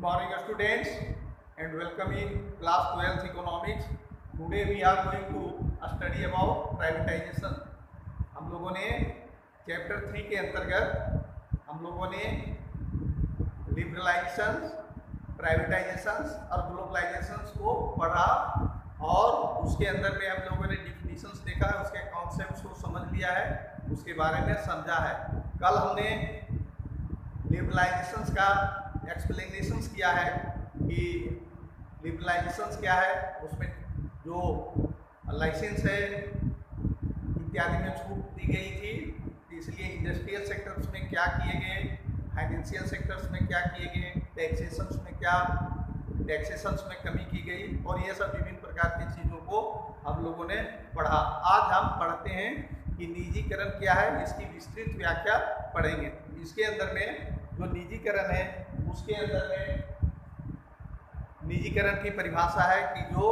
morning students and welcome in class 12th economics. Today we are going to study about privatization. हम लोगों ने chapter 3 के अंतर्गत हम लोगों ने लिबरलाइजेशन, प्राइवेटाइजेशन और ग्लोबलाइजेशन को पढ़ा और उसके अंदर में हम लोगों ने डिफिनीशंस देखा है, उसके कॉन्सेप्ट्स को समझ लिया है, उसके बारे में समझा है। कल हमने लिबरलाइजेशन का एक्सप्लेनेशन किया है कि लिबरलाइजेशन क्या है, उसमें जो लाइसेंस है इत्यादि में छूट दी गई थी, इसलिए इंडस्ट्रियल सेक्टर्स में क्या किए गए, फाइनेंशियल सेक्टर्स में क्या किए गए, टैक्सेशंस में कमी की गई और ये सब विभिन्न प्रकार की चीज़ों को हम लोगों ने पढ़ा। आज हम पढ़ते हैं कि निजीकरण क्या है, इसकी विस्तृत व्याख्या पढ़ेंगे। इसके अंदर में जो निजीकरण है उसके अंदर में निजीकरण की परिभाषा है कि जो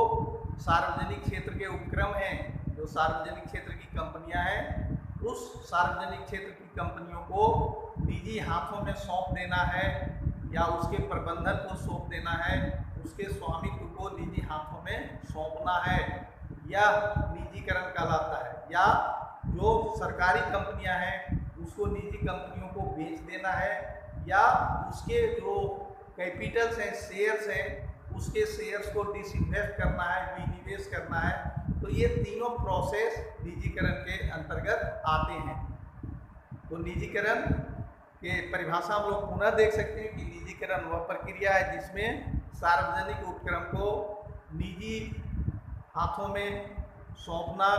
सार्वजनिक क्षेत्र के उपक्रम हैं, जो सार्वजनिक क्षेत्र की कंपनियां हैं, उस सार्वजनिक क्षेत्र की कंपनियों को निजी हाथों में सौंप देना है या उसके प्रबंधन को सौंप देना है, उसके स्वामित्व को निजी हाथों में सौंपना है, या निजीकरण कहलाता है। या जो सरकारी कंपनियां हैं उसको निजी कंपनियों को बेच देना है, या उसके जो कैपिटल्स हैं, शेयर्स हैं, उसके शेयर्स को डिसइन्वेस्ट करना है, विनिवेश करना है। तो ये तीनों प्रोसेस निजीकरण के अंतर्गत आते हैं। तो निजीकरण के परिभाषा हम लोग पुनः देख सकते हैं कि निजीकरण वह प्रक्रिया है जिसमें सार्वजनिक उपक्रम को निजी हाथों में सौंपना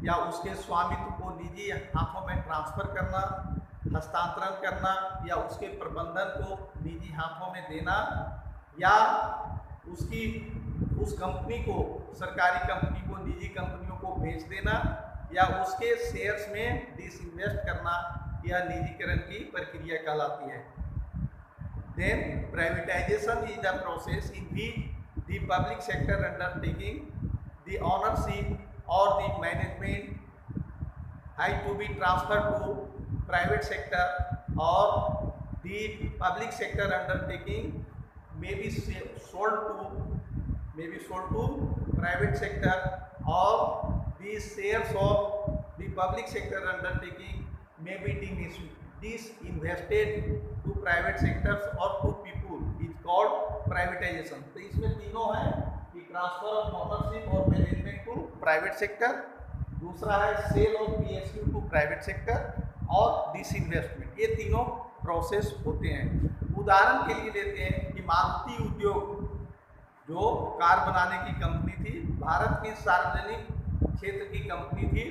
या उसके स्वामित्व को निजी हाथों में ट्रांसफर करना, हस्तांतरण करना, या उसके प्रबंधन को निजी हाथों में देना, या उस कंपनी को, सरकारी कंपनी को निजी कंपनियों को बेच देना, या उसके शेयर्स में डिसइन्वेस्ट करना, यह निजीकरण की प्रक्रिया कहलाती है। Then privatisation is the process in which the public sector undertaking the ownership or the management has to be transferred to private sector, or the public sector undertaking may be sold to private sector, or the shares of the public sector undertaking may be disinvested to private sectors or to people, is called privatization। तो इसमें तीनों है कि transfer of ownership और management to private sector, दूसरा है sale of PSU to private sector, और disinvestment. ये तीनों प्रोसेस होते हैं। उदाहरण के लिए लेते हैं कि मारुति उद्योग जो कार बनाने की कंपनी थी, भारत की सार्वजनिक क्षेत्र की कंपनी थी,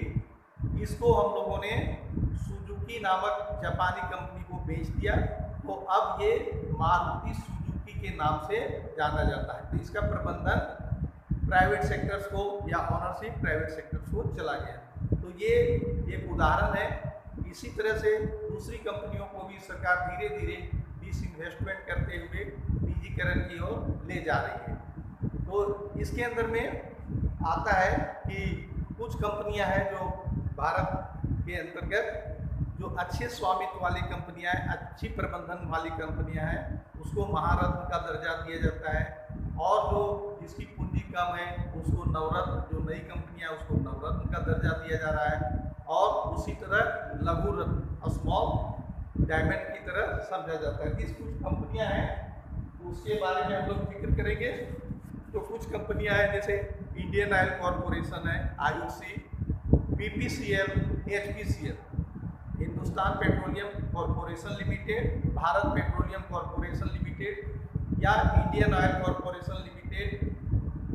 इसको हम लोगों ने सुजुकी नामक जापानी कंपनी को बेच दिया। तो अब ये मारुति सुजुकी के नाम से जाना जाता है। तो इसका प्रबंधन प्राइवेट सेक्टर्स को या ऑनरशिप प्राइवेट सेक्टर्स को चला गया। तो ये एक उदाहरण है। इसी तरह से दूसरी कंपनियों को भी सरकार धीरे धीरे डिसइन्वेस्टमेंट करते हुए निजीकरण की ओर ले जा रही है। तो इसके अंदर में आता है कि कुछ कंपनियां हैं जो भारत के अंतर्गत जो अच्छे स्वामित्व वाली कंपनियां हैं, अच्छी प्रबंधन वाली कंपनियां हैं, उसको महारत्न का दर्जा दिया जाता है, और जो जिसकी पूंजी कम है उसको नवरत्न, जो नई कंपनियां उसको नवरत्न का दर्जा दिया जा रहा है, और उसी तरह लघु रत्न, स्मॉल डायमंड की तरह समझा जाता है। कि कुछ कंपनियां हैं तो उसके बारे में हम लोग जिक्र करेंगे। तो कुछ कंपनियां हैं जैसे इंडियन ऑयल कॉरपोरेशन है, IOC, BPCL, HPCL, Hindustan petroleum corporation limited, Bharat petroleum corporation limited, या इंडियन ऑयल कॉरपोरेशन लिमिटेड,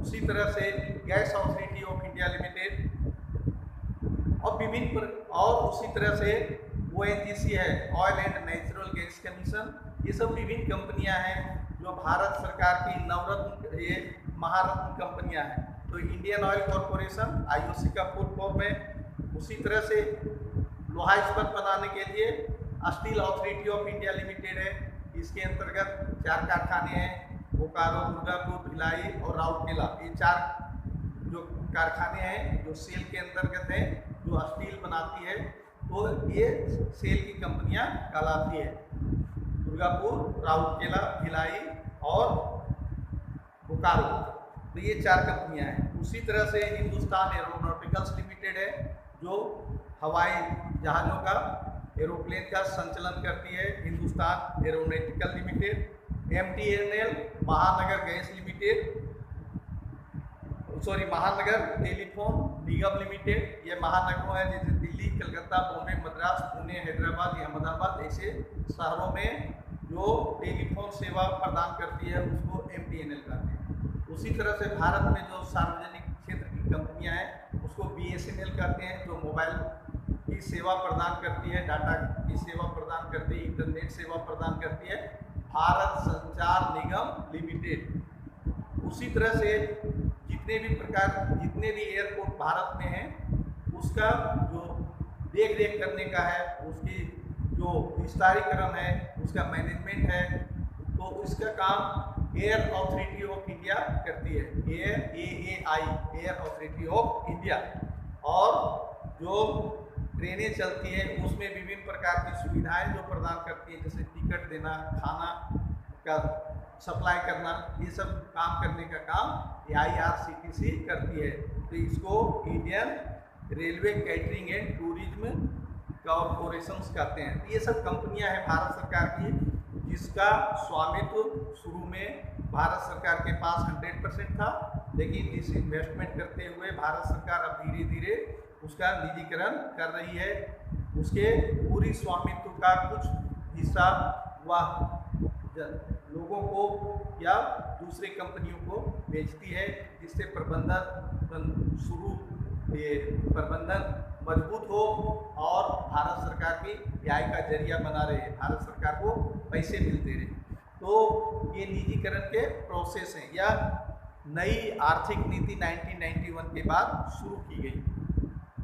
उसी तरह से gas authority of India limited, और उसी तरह से ONGC है, oil and natural gas commission. ये सब विभिन्न कंपनियां हैं जो भारत सरकार की नवरत्न, ये महारत्न कंपनियां हैं। तो इंडियन ऑयल कॉरपोरेशन IOC का फुल फॉर्म है। उसी तरह से लोहा इस्पात बनाने के लिए steel authority of India limited है। इसके अंतर्गत 4 कारखाने हैं, बोकारो, दुर्गापुर, भिलाई और राउरकेला। ये 4 जो कारखाने हैं जो सेल के अंतर्गत हैं, जो स्टील बनाती है, तो ये सेल की कंपनियां कहलाती है। दुर्गापुर, राउरकेला, भिलाई और बोकारो। तो ये 4 कंपनियां हैं। उसी तरह से हिंदुस्तान एरोनॉटिकल्स लिमिटेड है जो हवाई जहाज़ों का, एरोप्लेन का संचालन करती है, हिंदुस्तान एरोनॉटिकल लिमिटेड। MTNL महानगर गैस लिमिटेड, महानगर टेलीफोन निगम लिमिटेड। ये महानगरों है जैसे दिल्ली, कलकत्ता, बॉम्बे, मद्रास, पुणे, हैदराबाद, अहमदाबाद ऐसे शहरों में जो टेलीफोन सेवा प्रदान करती है उसको MTNL कहते हैं। उसी तरह से भारत में जो सार्वजनिक क्षेत्र की कंपनियां हैं उसको BSNL कहते हैं, जो मोबाइल की सेवा प्रदान करती है, डाटा की सेवा प्रदान करती है, इंटरनेट सेवा प्रदान करती है, भारत संचार निगम लिमिटेड। उसी तरह से जितने भी एयरपोर्ट भारत में हैं उसका जो देख रेख करने का है, उसकी जो विस्तारीकरण है, उसका मैनेजमेंट है, तो इसका काम एयर अथॉरिटी ऑफ इंडिया करती है, AAI, air authority of India. और जो ट्रेनें चलती है उसमें विभिन्न प्रकार की सुविधाएं जो प्रदान करती है, जैसे टिकट देना, खाना का सप्लाई करना, ये सब काम करने का काम IRCTC करती है। तो इसको Indian railway catering and tourism corporations कहते हैं। तो ये सब कंपनियां हैं भारत सरकार की, जिसका स्वामित्व शुरू में भारत सरकार के पास 100% था, लेकिन इस इन्वेस्टमेंट करते हुए भारत सरकार अब धीरे धीरे उसका निजीकरण कर रही है। उसके पूरी स्वामित्व का कुछ हिस्सा वह लोगों को या दूसरी कंपनियों को बेचती है, जिससे प्रबंधन मजबूत हो और भारत सरकार की आय का जरिया बना रहे, भारत सरकार को पैसे मिलते रहे। तो ये निजीकरण के प्रोसेस हैं या नई आर्थिक नीति 1991 के बाद शुरू की गई।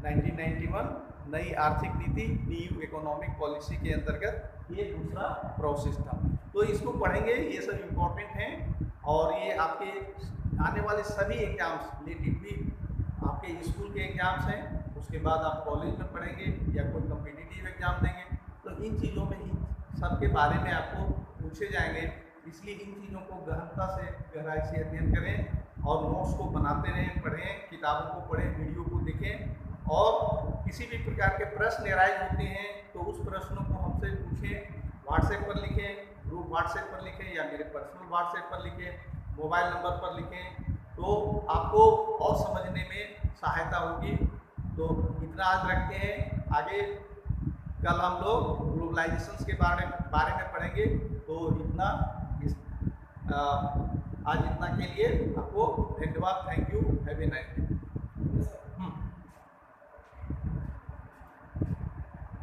1991 नई आर्थिक नीति, न्यू इकोनॉमिक पॉलिसी के अंतर्गत ये दूसरा प्रोसेस था। तो इसको पढ़ेंगे, ये सब इम्पोर्टेंट हैं और ये आपके आने वाले सभी एग्जाम्स रिलेटेड भी आपके स्कूल के एग्जाम्स हैं, उसके बाद आप कॉलेज में पढ़ेंगे या कोई कॉम्पिटिटिव एग्जाम देंगे, तो इन चीज़ों में इन सब के बारे में आपको पूछे जाएंगे। इसलिए इन चीज़ों को गहनता से, गहराई से अध्ययन करें और नोट्स को बनाते रहें, पढ़ें, किताबों को पढ़ें, वीडियो को देखें। और किसी भी प्रकार के प्रश्न एराइज होते हैं तो उस प्रश्नों को हमसे पूछें, व्हाट्सएप पर लिखें, ग्रुप व्हाट्सएप पर लिखें या मेरे पर्सनल व्हाट्सएप पर लिखें, मोबाइल नंबर पर लिखें, तो आपको और समझने में सहायता होगी। तो इतना आज रखते हैं, आगे कल हम लोग ग्लोबलाइजेशन के बारे में पढ़ेंगे। तो इतना आज इतना के लिए आपको धन्यवाद। Thank you, have a nice day.